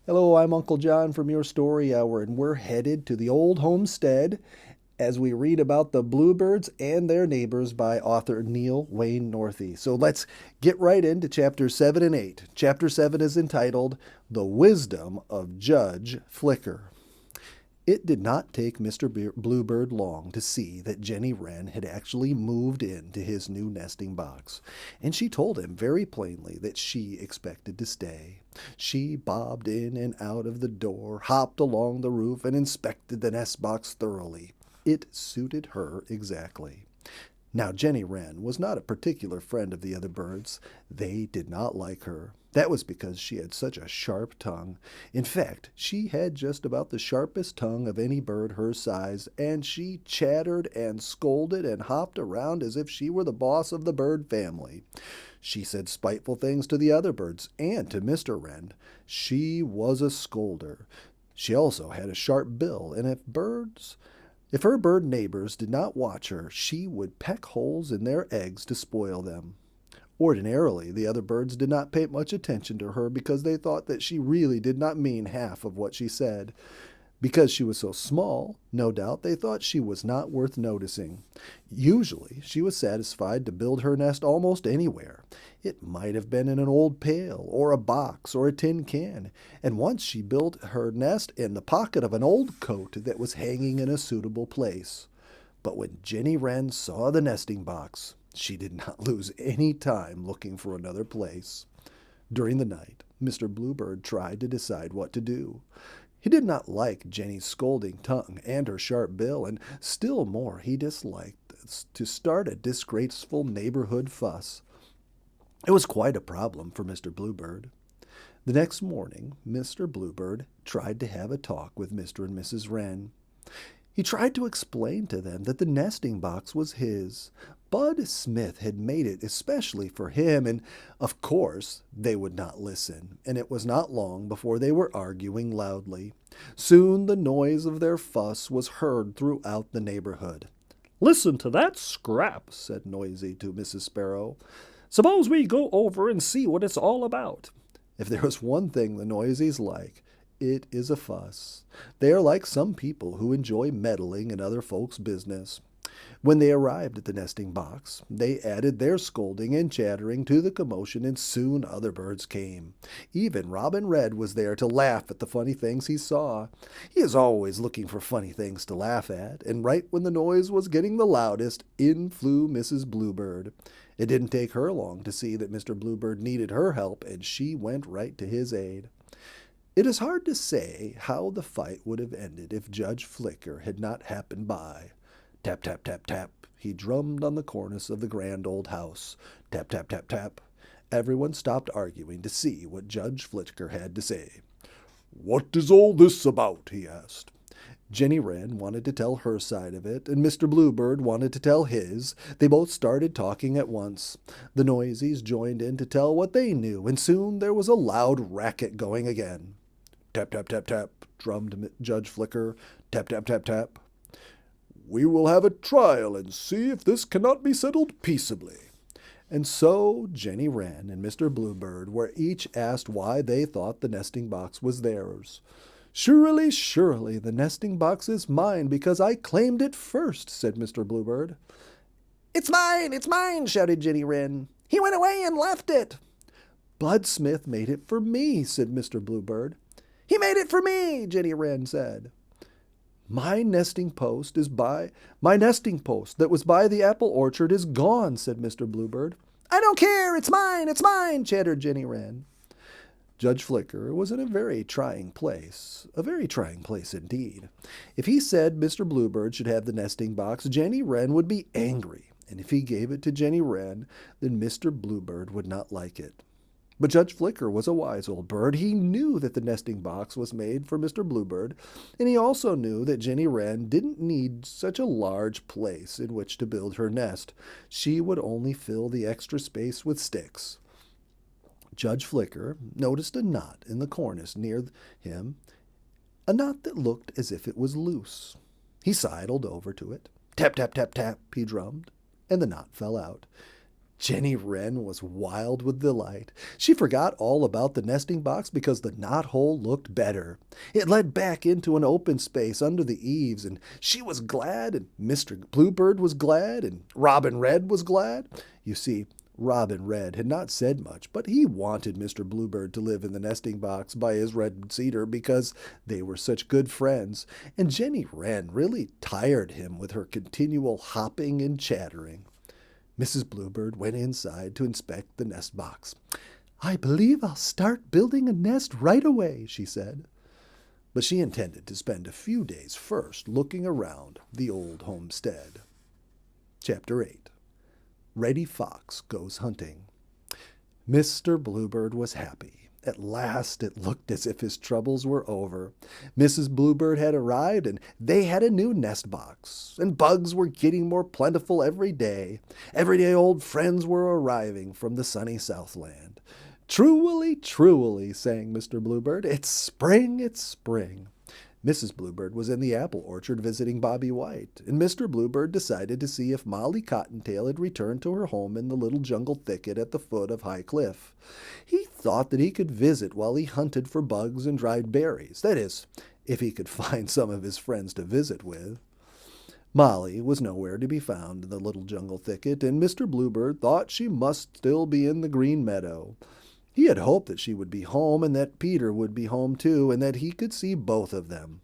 Hello, I'm Uncle John from Your Story Hour, and we're headed to the old homestead as we read about the Bluebirds and Their Neighbors by author Neil Wayne Northey. So let's get right into chapters 7 and 8. Chapter 7 is entitled The Wisdom of Judge Flicker. It did not take Mr. Bluebird long to see that Jenny Wren had actually moved into his new nesting box, and she told him very plainly that she expected to stay. She bobbed in and out of the door, hopped along the roof, and inspected the nest box thoroughly. It suited her exactly. Now, Jenny Wren was not a particular friend of the other birds. They did not like her. That was because she had such a sharp tongue. In fact, she had just about the sharpest tongue of any bird her size, and she chattered and scolded and hopped around as if she were the boss of the bird family. She said spiteful things to the other birds and to Mr. Wren. She was a scolder. She also had a sharp bill, and if her bird neighbors did not watch her, she would peck holes in their eggs to spoil them. Ordinarily, the other birds did not pay much attention to her because they thought that she really did not mean half of what she said. Because she was so small, no doubt they thought she was not worth noticing. Usually, she was satisfied to build her nest almost anywhere. It might have been in an old pail, or a box, or a tin can, and once she built her nest in the pocket of an old coat that was hanging in a suitable place. But when Jenny Wren saw the nesting box, she did not lose any time looking for another place. During the night, Mr. Bluebird tried to decide what to do. He did not like Jenny's scolding tongue and her sharp bill, and still more he disliked to start a disgraceful neighborhood fuss. It was quite a problem for Mr. Bluebird. The next morning, Mr. Bluebird tried to have a talk with Mr. and Mrs. Wren. He tried to explain to them that the nesting box was his. Bud Smith had made it especially for him, and of course they would not listen, and it was not long before they were arguing loudly. Soon the noise of their fuss was heard throughout the neighborhood. "Listen to that scrap," said Noisy to Mrs. Sparrow. "Suppose we go over and see what it's all about." If there is one thing the Noisies like, it is a fuss. They are like some people who enjoy meddling in other folks' business. When they arrived at the nesting box, they added their scolding and chattering to the commotion, and soon other birds came. Even Robin Red was there to laugh at the funny things he saw. He is always looking for funny things to laugh at, and right when the noise was getting the loudest, in flew Mrs. Bluebird. It didn't take her long to see that Mr. Bluebird needed her help, and she went right to his aid. It is hard to say how the fight would have ended if Judge Flicker had not happened by. Tap, tap, tap, tap. He drummed on the cornice of the grand old house. Tap, tap, tap, tap. Everyone stopped arguing to see what Judge Flicker had to say. "What is all this about?" he asked. Jenny Wren wanted to tell her side of it, and Mr. Bluebird wanted to tell his. They both started talking at once. The Noisies joined in to tell what they knew, and soon there was a loud racket going again. Tap, tap, tap, tap, drummed Judge Flicker. Tap, tap, tap, tap. "We will have a trial and see if this cannot be settled peaceably." And so Jenny Wren and Mr. Bluebird were each asked why they thought the nesting box was theirs. "Surely, surely, the nesting box is mine because I claimed it first," said Mr. Bluebird. It's mine," shouted Jenny Wren. "He went away and left it." "Bud Smith made it for me," said Mr. Bluebird. "He made it for me," Jenny Wren said. My nesting post that was by the apple orchard is gone," said Mr. Bluebird. "I don't care, it's mine, chattered Jenny Wren. Judge Flicker was in a very trying place indeed. If he said Mr. Bluebird should have the nesting box, Jenny Wren would be angry, and if he gave it to Jenny Wren, then Mr. Bluebird would not like it. But Judge Flicker was a wise old bird. He knew that the nesting box was made for Mr. Bluebird, and he also knew that Jenny Wren didn't need such a large place in which to build her nest. She would only fill the extra space with sticks. Judge Flicker noticed a knot in the cornice near him, a knot that looked as if it was loose. He sidled over to it. Tap, tap, tap, tap, he drummed, and the knot fell out. Jenny Wren was wild with delight. She forgot all about the nesting box because the knothole looked better. It led back into an open space under the eaves, and she was glad, and Mr. Bluebird was glad, and Robin Red was glad. You see, Robin Red had not said much, but he wanted Mr. Bluebird to live in the nesting box by his red cedar because they were such good friends, and Jenny Wren really tired him with her continual hopping and chattering. Mrs. Bluebird went inside to inspect the nest box. "I believe I'll start building a nest right away," she said. But she intended to spend a few days first looking around the old homestead. Chapter 8. Reddy Fox Goes Hunting. Mr. Bluebird was happy. At last it looked as if his troubles were over. Mrs. Bluebird had arrived, and they had a new nest box, and bugs were getting more plentiful every day. Everyday old friends were arriving from the sunny Southland. "Truly, truly," sang Mr. Bluebird, "it's spring, it's spring." Mrs. Bluebird was in the apple orchard visiting Bobby White, and Mr. Bluebird decided to see if Molly Cottontail had returned to her home in the little jungle thicket at the foot of High Cliff. He thought that he could visit while he hunted for bugs and dried berries, that is, if he could find some of his friends to visit with. Molly was nowhere to be found in the little jungle thicket, and Mr. Bluebird thought she must still be in the green meadow. He had hoped that she would be home and that Peter would be home too, and that he could see both of them.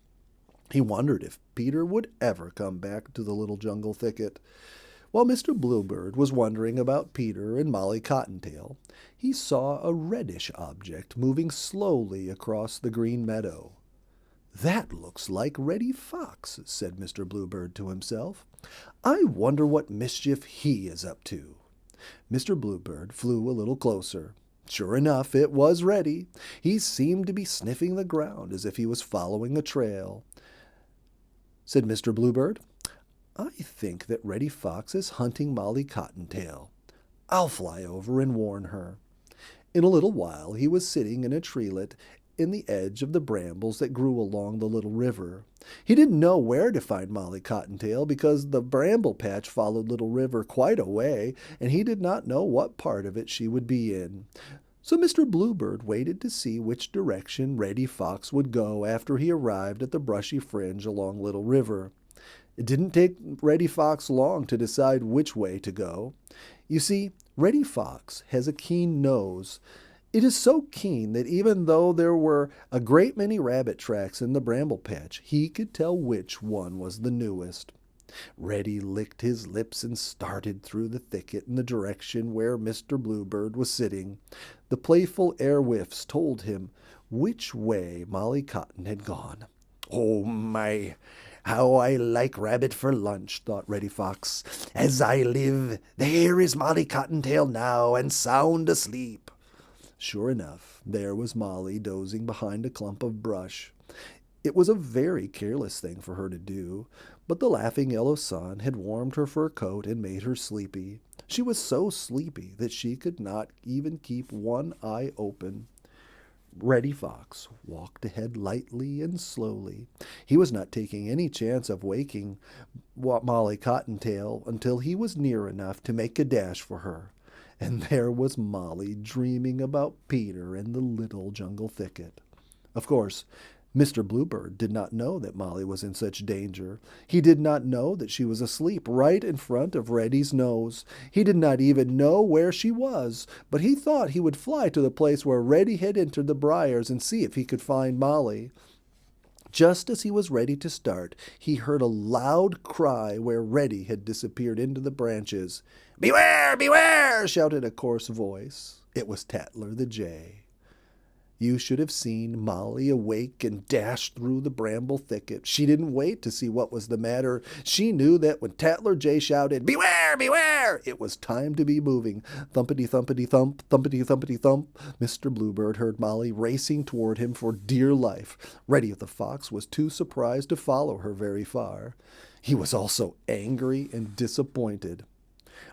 He wondered if Peter would ever come back to the little jungle thicket. While Mr. Bluebird was wondering about Peter and Molly Cottontail, he saw a reddish object moving slowly across the green meadow. "That looks like Reddy Fox," said Mr. Bluebird to himself. "I wonder what mischief he is up to." Mr. Bluebird flew a little closer. Sure enough, it was Reddy. He seemed to be sniffing the ground as if he was following a trail. Said Mr. Bluebird, "I think that Reddy Fox is hunting Molly Cottontail. I'll fly over and warn her." In a little while he was sitting in a treelet in the edge of the brambles that grew along the little river. He didn't know where to find Molly Cottontail because the bramble patch followed Little River quite a way, and he did not know what part of it she would be in. So Mr. Bluebird waited to see which direction Reddy Fox would go after he arrived at the brushy fringe along Little River. It didn't take Reddy Fox long to decide which way to go. You see, Reddy Fox has a keen nose. It is so keen that even though there were a great many rabbit tracks in the bramble patch, he could tell which one was the newest. Reddy licked his lips and started through the thicket in the direction where Mr. Bluebird was sitting. The playful air whiffs told him which way Molly Cotton had gone. "Oh my, how I like rabbit for lunch," thought Reddy Fox. "As I live, there is Molly Cottontail now and sound asleep." Sure enough, there was Molly dozing behind a clump of brush. It was a very careless thing for her to do, but the laughing yellow sun had warmed her fur coat and made her sleepy. She was so sleepy that she could not even keep one eye open. Reddy Fox walked ahead lightly and slowly. He was not taking any chance of waking Molly Cottontail until he was near enough to make a dash for her. And there was Molly dreaming about Peter in the little jungle thicket. Of course, Mr. Bluebird did not know that Molly was in such danger. He did not know that she was asleep right in front of Reddy's nose. He did not even know where she was, but he thought he would fly to the place where Reddy had entered the briars and see if he could find Molly. Just as he was ready to start, he heard a loud cry where Reddy had disappeared into the branches. "Beware! Beware!" shouted a coarse voice. It was Tattler the Jay. You should have seen Molly awake and dash through the bramble thicket. She didn't wait to see what was the matter. She knew that when Tattler Jay shouted, "Beware! Beware!" it was time to be moving. Thumpity-thumpity-thump, thumpity-thumpity-thump. Mr. Bluebird heard Molly racing toward him for dear life. Reddy the Fox was too surprised to follow her very far. He was also angry and disappointed.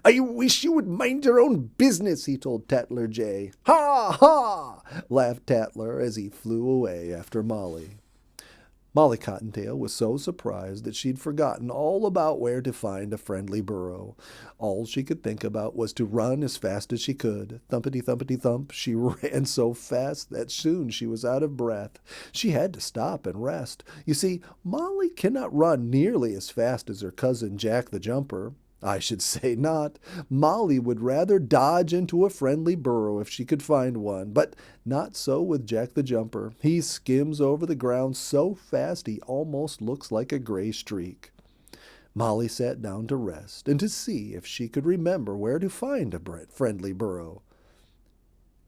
"I wish you would mind your own business," he told Tattler Jay. "Ha! Ha!" laughed Tattler as he flew away after Molly. Molly Cottontail was so surprised that she'd forgotten all about where to find a friendly burrow. All she could think about was to run as fast as she could. Thumpity thumpity thump, she ran so fast that soon she was out of breath. She had to stop and rest. You see, Molly cannot run nearly as fast as her cousin Jack the Jumper. I should say not. Molly would rather dodge into a friendly burrow if she could find one, but not so with Jack the Jumper. He skims over the ground so fast he almost looks like a gray streak. Molly sat down to rest and to see if she could remember where to find a friendly burrow.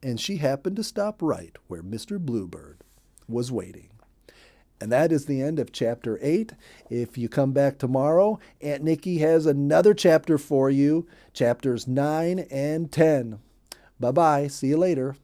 And she happened to stop right where Mr. Bluebird was waiting. And that is the end of chapter 8. If you come back tomorrow, Aunt Nikki has another chapter for you, chapters 9 and 10. Bye-bye. See you later.